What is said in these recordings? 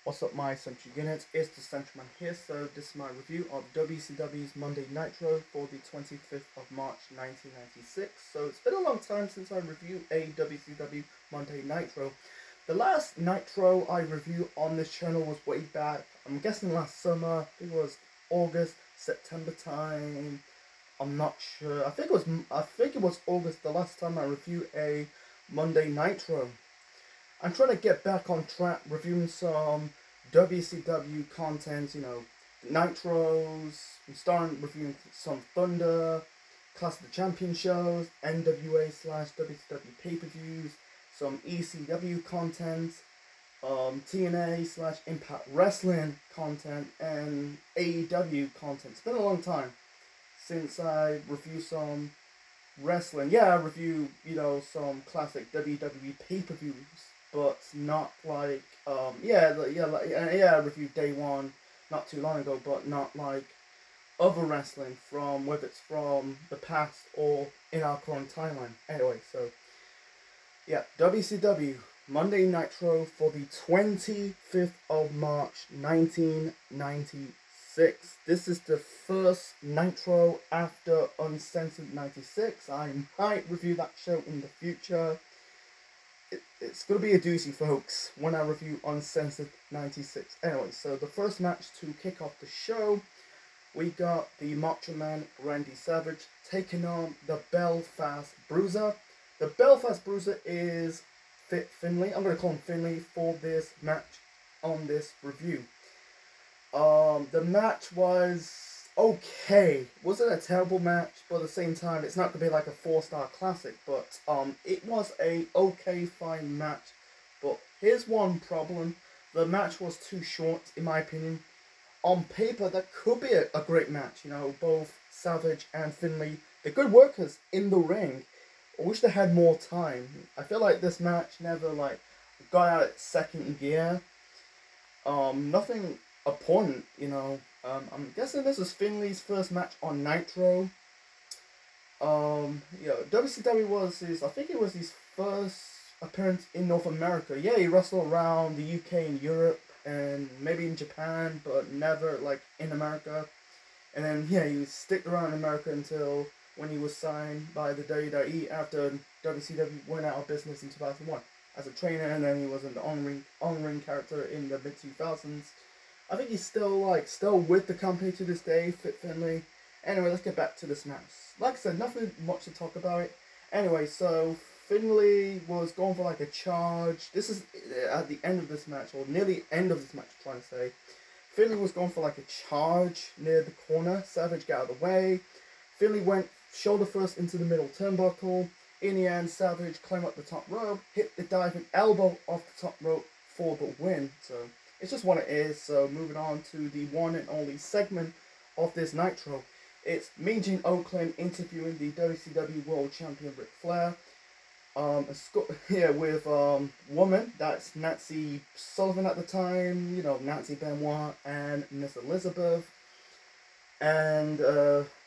What's up, my Central Unit? It's the Central Man here. So this is my review of WCW's Monday Nitro for the 25th of March 1996. So it's been a long time since I reviewed a WCW Monday Nitro. The last Nitro I reviewed on this channel was way back, I'm guessing last summer. I think it was August, September time. I'm not sure. I think it was August the last time I reviewed a Monday Nitro. I'm trying to get back on track, reviewing some WCW content, Nitros. I'm starting reviewing some Thunder, Clash of the Champion shows, NWA/WCW pay-per-views, some ECW content, TNA/Impact Wrestling content, and AEW content. It's been a long time since I reviewed some wrestling. Yeah, I review, some classic WWE pay-per-views, but not like, I reviewed Day One not too long ago, but not like other wrestling from, whether it's from the past or in our current timeline. Anyway, so, yeah, WCW Monday Nitro for the 25th of March, 1996. This is the first Nitro after Uncensored 96. I might review that show in the future. It's going to be a doozy, folks, when I review Uncensored 96. Anyway, so the first match to kick off the show, we got the Macho Man Randy Savage taking on the Belfast Bruiser. The Belfast Bruiser is Fit Finlay. I'm going to call him Finlay for this match on this review. The match was okay. Wasn't a terrible match, but at the same time, it's not going to be like a 4-star classic, but it was a okay, fine match. But here's one problem. The match was too short, in my opinion. On paper, that could be a great match. Both Savage and Finlay, they're good workers in the ring. I wish they had more time. I feel like this match never got out its second gear. Nothing opponent, I'm guessing this is Finlay's first match on Nitro. WCW I think it was his first appearance in North America. Yeah, he wrestled around the UK and Europe and maybe in Japan, but never in America. And then he stick around in America until when he was signed by the WWE after WCW went out of business in 2001 as a trainer, and then he was an on-ring character in the mid-2000s. I think he's still with the company to this day, Fit Finlay. Anyway, let's get back to this match. Like I said, nothing much to talk about it. Anyway, so Finlay was going for a charge. This is at the end of this match, or near the end of this match, I'm trying to say. Finlay was going for a charge near the corner. Savage got out of the way. Finlay went shoulder first into the middle turnbuckle. In the end, Savage climbed up the top rope, hit the diving elbow off the top rope for the win. So it's just what it is. So moving on to the one and only segment of this Nitro. It's Mean Gene Okerlund interviewing the WCW World Champion Ric Flair. With woman, that's Nancy Sullivan at the time, Nancy Benoit and Miss Elizabeth. And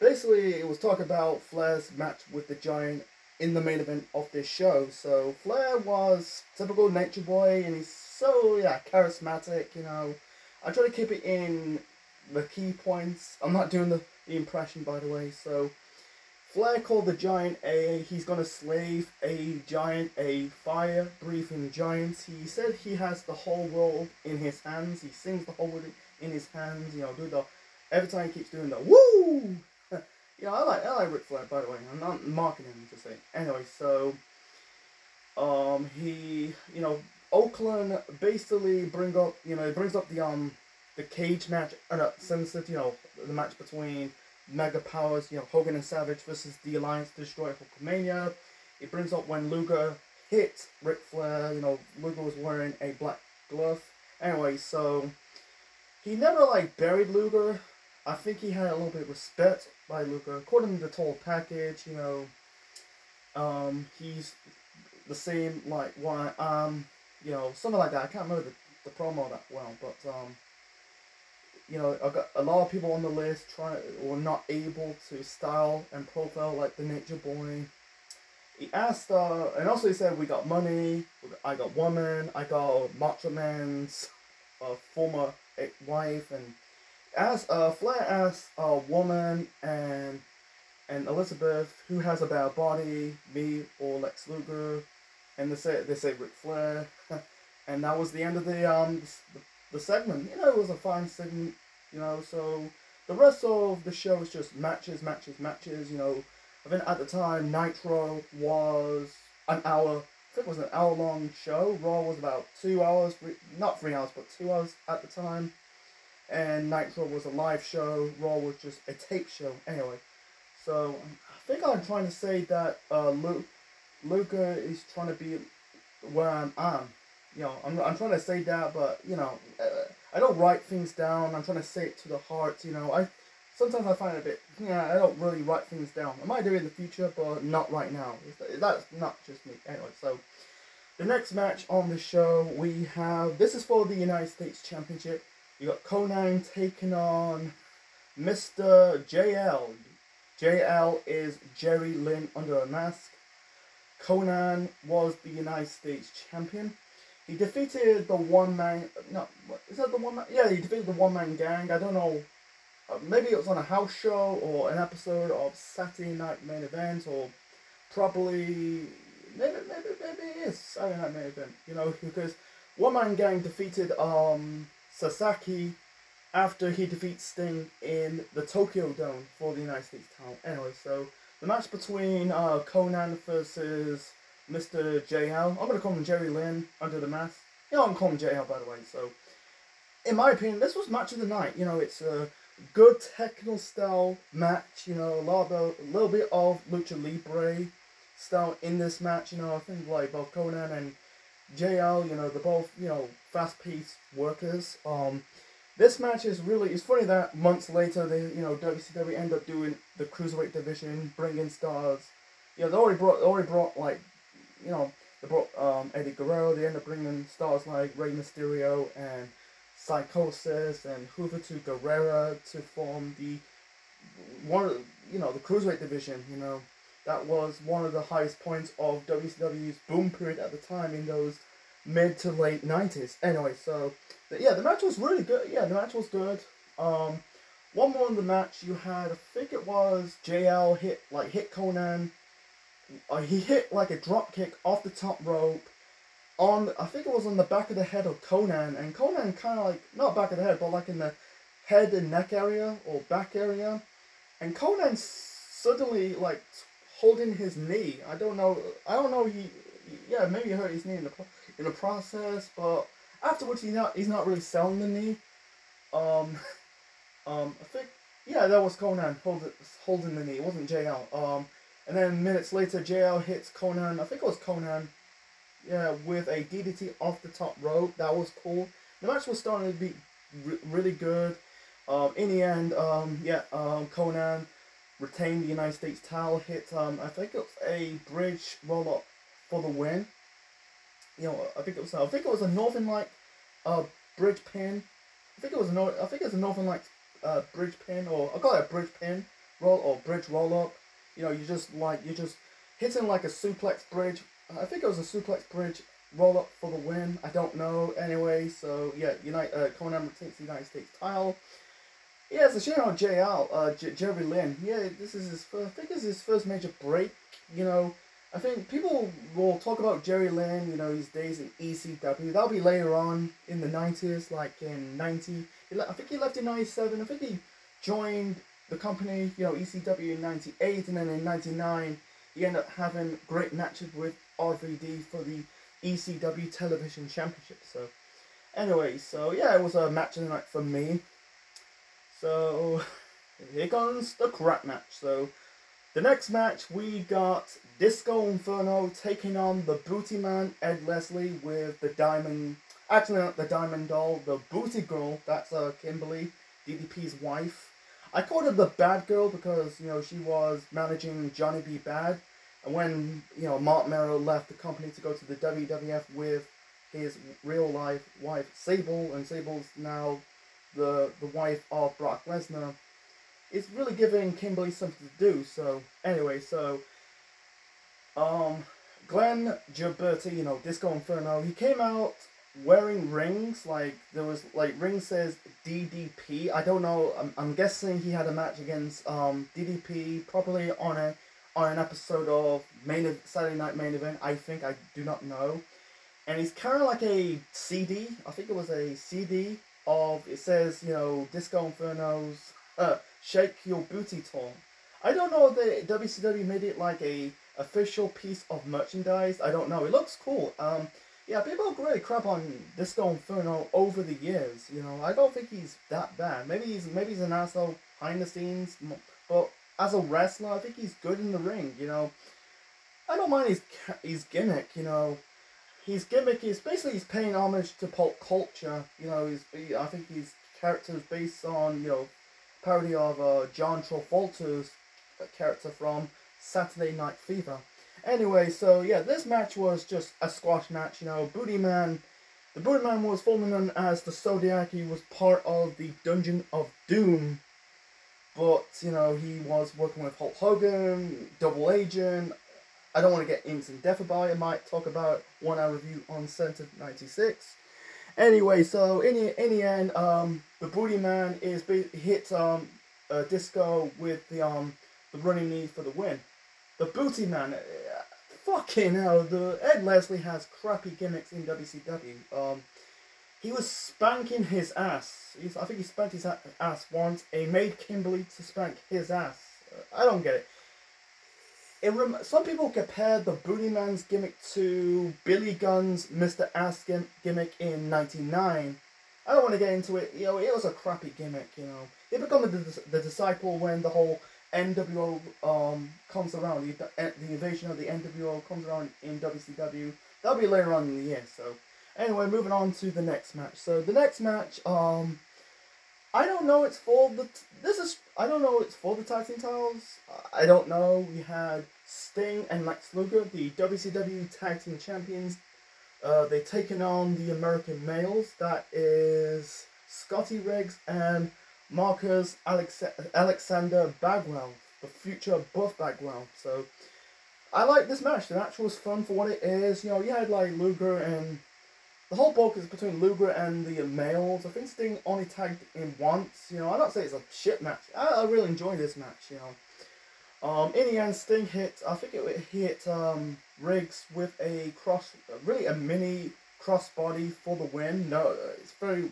basically it was talk about Flair's match with the Giant in the main event of this show. So Flair was typical nature boy, and he's so charismatic. I try to keep it in the key points. I'm not doing the impression, by the way. So Flair called the Giant he's gonna slave a giant, a fire-breathing giant. He said he has the whole world in his hands. He sings the whole world in his hands. Every time he keeps doing the woo. I like Ric Flair, by the way. I'm not marking him, just saying. Anyway, so Okerlund basically brings up the cage match, censored, the match between Mega Powers, Hogan and Savage versus the Alliance to destroy Hulkamania. It brings up when Luger hit Ric Flair. Luger was wearing a black glove. Anyway, so he never buried Luger. I think he had a little bit of respect by Luger. According to the total package, he's the same something like that. I can't remember the promo that well, but I got a lot of people on the list were not able to style and profile like the Nature Boy. He asked, and also he said, we got money, I got woman, I got Macho Man's former wife, and as Flair asked a woman and Elizabeth who has a better body, me or Lex Luger, and they say Ric Flair, and that was the end of the segment. You know, it was a fine segment. You know, so the rest of the show is just matches, matches, matches. You know, I think at the time Nitro was an hour. I think it was an hour-long show. Raw was about 2 hours, not 3 hours, but 2 hours at the time. And Nitro was a live show. Raw was just a tape show. Anyway, so I think I'm trying to say that Luca is trying to be where I'm. You know, I'm trying to say that, but you know, I don't write things down. I'm trying to say it to the heart. You know, sometimes I find it a bit. Yeah, I don't really write things down. I might do it in the future, but not right now. That's not just me. Anyway, so the next match on the show we have. This is for the United States Championship. You got Conan taking on Mr. JL. JL is Jerry Lynn under a mask. Conan was the United States champion. He defeated the one-man... No, is that the one-man? Yeah, he defeated the one-man gang. I don't know. Maybe it was on a house show or an episode of Saturday Night Main Event, or probably... Maybe it is Saturday Night Main Event. You know, because one-man gang defeated Sasaki after he defeats Sting in the Tokyo Dome for the United States title. Anyway, so the match between Conan versus Mr. JL. I'm going to call him Jerry Lynn under the mask. You know, I'm calling him JL, by the way. So, in my opinion, this was match of the night. You know, it's a good technical style match. You know, a little bit of Lucha Libre style in this match. You know, I think like both Conan and JL, you know, they're both, you know, fast-paced workers. This match is really, it's funny that months later, WCW end up doing the Cruiserweight division, bringing stars. Yeah, they already brought like, you know, they brought Eddie Guerrero. They end up bringing stars like Rey Mysterio and Psychosis and Juventud Guerrera to form the Cruiserweight division. You know, that was one of the highest points of WCW's boom period at the time in those mid to late 90s. Anyway, so yeah, the match was really good. Yeah, the match was good. One more in the match, you had, I think it was JL hit Conan. He hit like a drop kick off the top rope I think it was on the back of the head of Conan, and Conan kind of like, not back of the head, but like in the head and neck area or back area, and Conan suddenly like holding his knee. I don't know. Maybe he hurt his knee in the process, but afterwards he's not really selling the knee. I think that was Conan holding the knee. It wasn't JL. And then minutes later, JL hits Conan. I think it was Conan. Yeah, with a DDT off the top rope. That was cool. The match was starting to be really good. In the end, Conan retained the United States title. Hit I think it was a bridge roll up for the win. You know, I think it was a Northern Light bridge pin. I think it was a Northern Light bridge pin, or I'll call it a bridge pin bridge roll up. You know, you're just hitting like a suplex bridge. I think it was a suplex bridge roll up for the win. I don't know. Anyway, so yeah, Conan retains the United States title. Yeah, it's a shame on Jerry Lynn. Yeah, this is his first major break. You know, I think people will talk about Jerry Lynn, you know, his days in ECW. That'll be later on in the 90s, like in 90. I think he left in 97. I think he joined the company, you know, ECW in 98, and then in 99, he ended up having great matches with RVD for the ECW Television Championship. So, anyway, so yeah, it was a match of the night for me. So, here comes the crap match. So, the next match, we got Disco Inferno taking on the Booty Man, Ed Leslie, with the Diamond... Actually, not the Diamond Doll, the Booty Girl. That's Kimberly, DDP's wife. I called her the Bad Girl because, you know, she was managing Johnny B. Bad. And when, you know, Mark Merrow left the company to go to the WWF with his real-life wife, Sable, and Sable's now the wife of Brock Lesnar, it's really giving Kimberly something to do. So, anyway, so, Glenn Gilberti, you know, Disco Inferno, he came out wearing rings. Like there was like ring says DDP. I don't know. I'm guessing he had a match against DDP probably on an episode of Saturday Night Main Event. I think, I do not know. And he's carrying like a CD. I think it was a CD of, it says, you know, Disco Inferno's Shake Your Booty Tour. I don't know if the WCW made it like a official piece of merchandise. I don't know. It looks cool. Yeah, people really crap on Disco Inferno over the years. You know, I don't think he's that bad. Maybe he's an asshole behind the scenes, but as a wrestler, I think he's good in the ring. You know, I don't mind his gimmick. You know, his gimmick is basically he's paying homage to pop culture. You know, I think his character is based on, you know, parody of John Travolta's character from Saturday Night Fever. Anyway, so yeah, this match was just a squash match. You know, the Booty Man was formerly known as the Zodiac. He was part of the Dungeon of Doom, but you know, he was working with Hulk Hogan, Double Agent. I don't want to get into depth about it. I might talk about one I review on Uncensored 96. Anyway, so in the end, the Booty Man hit Disco with the running knee for the win. The Booty Man, fucking hell, Ed Leslie has crappy gimmicks in WCW. He was spanking his ass. I think he spanked his ass once. He made Kimberly to spank his ass. I don't get it. Some people compare the Booty Man's gimmick to Billy Gunn's Mr. Ass gimmick in '99. I don't want to get into it. You know, it was a crappy gimmick. You know, he became the disciple when the whole NWO comes around. The invasion of the NWO comes around in WCW. That'll be later on in the year. So anyway, moving on to the next match. So the next match, I don't know. It's for the I don't know. It's for the tag team titles. I don't know. We had Sting and Lex Luger, the WCW Tag Team Champions. They taken on the American Males. That is Scotty Riggs and Marcus Alexander Bagwell, the future Buff Bagwell. So I like this match. The match was fun for what it is. You know, you had like Luger, and the whole bulk is between Luger and the Males. I think Sting only tagged in once. You know, I don't say it's a shit match. I really enjoy this match. You know, in the end, Sting hit. I think it hit Riggs with a really a mini crossbody for the win. No, it's very,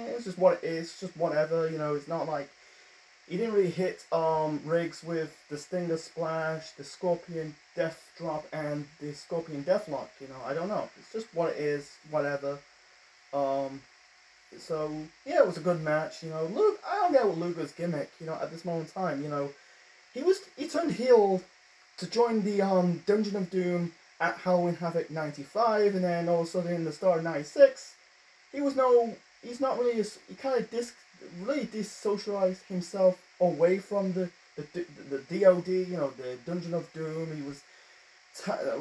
it's just what it is. It's just whatever, you know. It's not like he didn't really hit Riggs with the Stinger Splash, the Scorpion Death Drop, and the Scorpion Deathlock. You know, I don't know. It's just what it is. Whatever. So yeah, it was a good match. You know, I don't get what Luger's gimmick. You know, at this moment in time, you know, he turned heel to join the Dungeon of Doom at Halloween Havoc 95, and then all of a sudden in the start of 96, he kind of really dissocialized himself away from the DOD, you know, the Dungeon of Doom. He was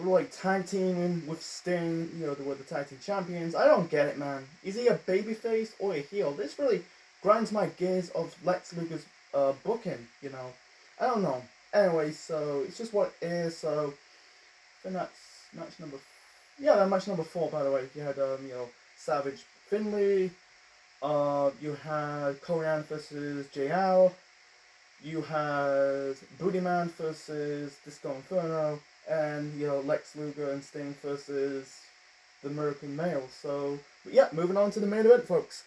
like tag teaming with Sting, you know, they were the tag team champions. I don't get it, man. Is he a babyface or a heel? This really grinds my gears of Lex Luger's booking, you know. I don't know. Anyway, so it's just what it is. So then that's match number. Match number 4. By the way, you had you know, Savage Finley. You had Conan versus JL. You had Booty Man versus Disco Inferno, and you know, Lex Luger and Sting versus the American Male. So yeah, moving on to the main event, folks.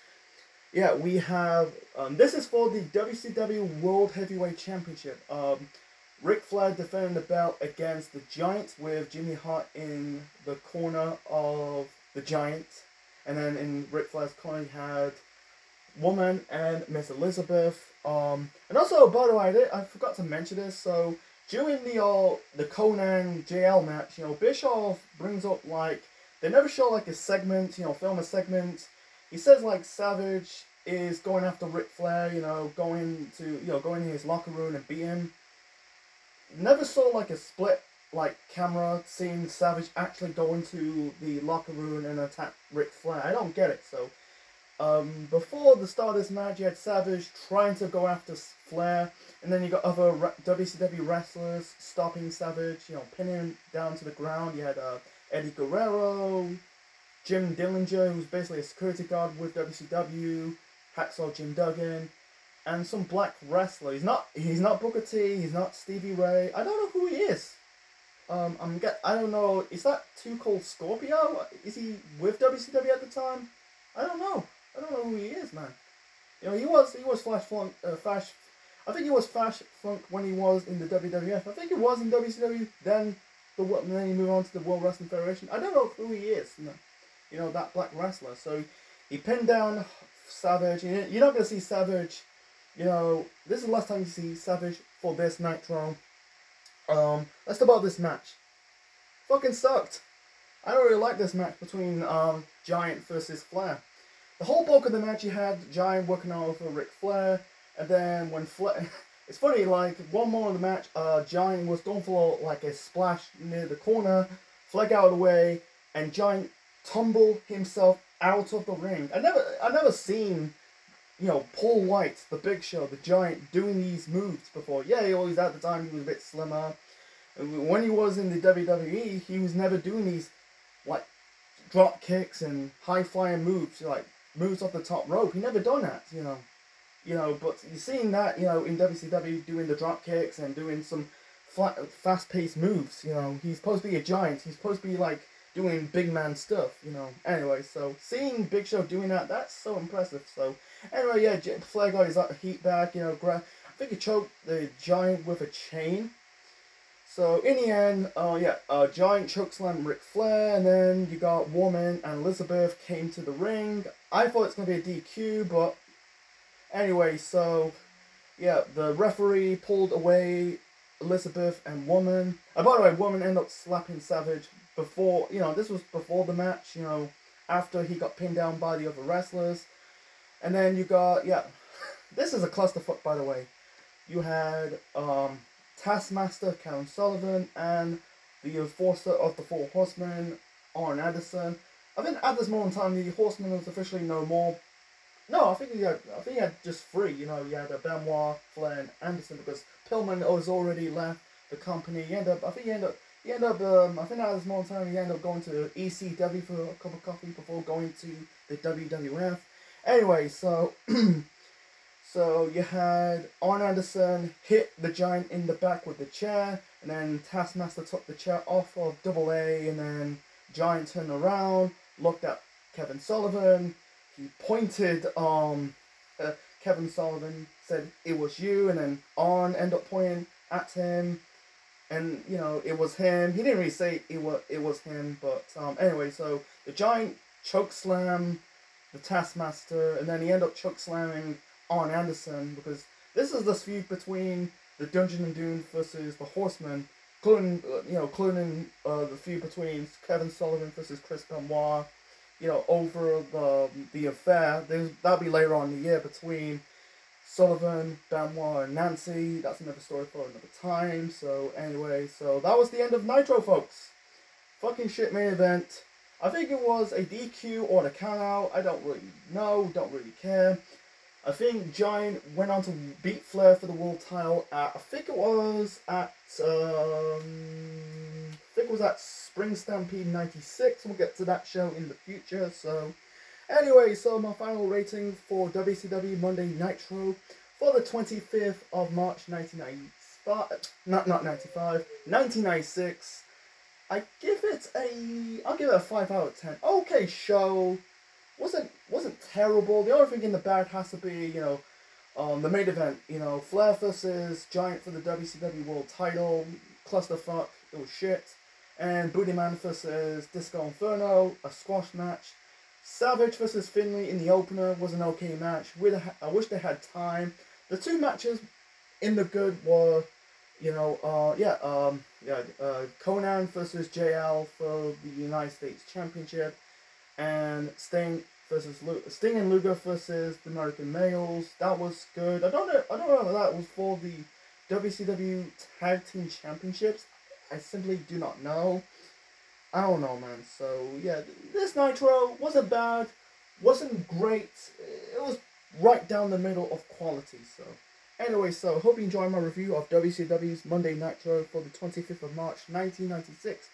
Yeah, we have this is for the WCW World Heavyweight Championship. Ric Flair defending the belt against the Giant with Jimmy Hart in the corner of the Giant. And then in Ric Flair's corner, you had Woman and Miss Elizabeth. And also, by the way, I forgot to mention this. So during the Conan JL match, you know, Bischoff brings up, like, they never show like a segment, you know, film a segment. He says like Savage is going after Ric Flair, you know, going in his locker room and beat him. Never saw like a split like camera seeing Savage actually go into the locker room and attack Ric Flair. I don't get it. So before the start of this match, you had Savage trying to go after Flair, and then you got other WCW wrestlers stopping Savage, you know, pinning him down to the ground. You had Eddie Guerrero, Jim Dillinger, who's basically a security guard with WCW, Hacksaw Jim Duggan, and some black wrestler. He's not Booker T. He's not Stevie Ray. I don't know who he is. I don't know. Is that Too Cold Scorpio? Is he with WCW at the time? I don't know. I don't know who he is, man. You know, he was Flash Funk. I think he was Flash Funk when he was in the WWF. I think he was in WCW. Then he moved on to the World Wrestling Federation. I don't know who he is. You know that black wrestler. So he pinned down Savage. You're not gonna see Savage. You know, this is the last time you see Savage for this Nitro. Let's talk about this match. Fucking sucked. I don't really like this match between Giant versus Flair. The whole bulk of the match you had Giant working over Ric Flair, and then when Flair, it's funny, like one more of the match, Giant was going for like a splash near the corner, Flair got out of the way, and Giant tumbled himself out of the ring. I never seen, you know, Paul White, the Big Show, the Giant, doing these moves before. Yeah, he always, at the time, he was a bit slimmer. When he was in the WWE, he was never doing these, like, drop kicks and high-flying moves, like, moves off the top rope. He never done that, you know. But you're seeing that, you know, in WCW, doing the drop kicks and doing some fast-paced moves, you know. He's supposed to be a Giant. He's supposed to be, like, doing big man stuff, you know. Anyway, so seeing Big Show doing that, that's so impressive. So anyway, yeah, Flair got his heat back, you know, I think he choked the Giant with a chain. So in the end, Giant chokeslammed Ric Flair, and then you got Woman and Elizabeth came to the ring. I thought it's going to be a DQ, but anyway, so yeah, the referee pulled away Elizabeth and Woman. By the way, Woman ended up slapping Savage before, you know, this was before the match, you know, after he got pinned down by the other wrestlers. And then you got, yeah, this is a clusterfuck, by the way. You had Taskmaster, Karen Sullivan, and the enforcer of the Four Horsemen, Arn Anderson. I think at this moment in time, the Horsemen was officially no more. No, I think he had just three. You know, you had Benoit, Flair, and Anderson, because Pillman was already left the company. I think at this moment in time, he ended up going to ECW for a cup of coffee before going to the WWF. Anyway, so so you had Arn Anderson hit the Giant in the back with the chair, and then Taskmaster took the chair off of Double A, and then Giant turned around, looked at Kevin Sullivan. He pointed Kevin Sullivan, said it was you, and then Arn ended up pointing at him, and you know it was him. He didn't really say it was him, but anyway, so the Giant chokeslammed the Taskmaster, and then he ended up chokeslamming Arn Anderson, because this is the feud between the Dungeon and Doom versus the Horsemen, including the feud between Kevin Sullivan versus Chris Benoit, you know, over the affair. That'll be later on in the year between Sullivan, Benoit, and Nancy. That's another story for another time. So anyway, so that was the end of Nitro, folks. Fucking shit main event. I think it was a DQ or a count out. I don't really know. Don't really care. I think Giant went on to beat Flair for the world title at, I think it was at Spring Stampede 96. We'll get to that show in the future. So anyway, so my final rating for WCW Monday Nitro for the 25th of March 1996. I'll give it a 5 out of 10. Okay show. Wasn't terrible. The only thing in the bad has to be, you know, the main event, you know, Flair versus Giant for the WCW World Title, clusterfuck, it was shit. And Booty Man versus Disco Inferno, a squash match. Savage versus Finlay in the opener was an okay match. I wish they had time. The two matches in the good were, you know, Conan versus JL for the United States Championship, and Sting and Luger versus the American Males. That was good. I don't know if that was for the WCW Tag Team Championships. I simply do not know. I don't know, man. So yeah, this Nitro wasn't bad, wasn't great. It was right down the middle of quality. So anyway, so hope you enjoyed my review of WCW's Monday Nitro for the 25th of March 1996.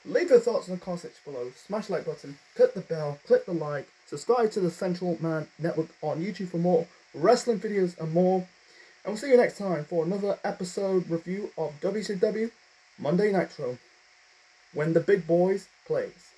Leave your thoughts in the comment section below. Smash the like button, click the bell, click the like, subscribe to the Central Man Network on YouTube for more wrestling videos and more. And we'll see you next time for another episode review of WCW Monday Nitro, when the big boys plays.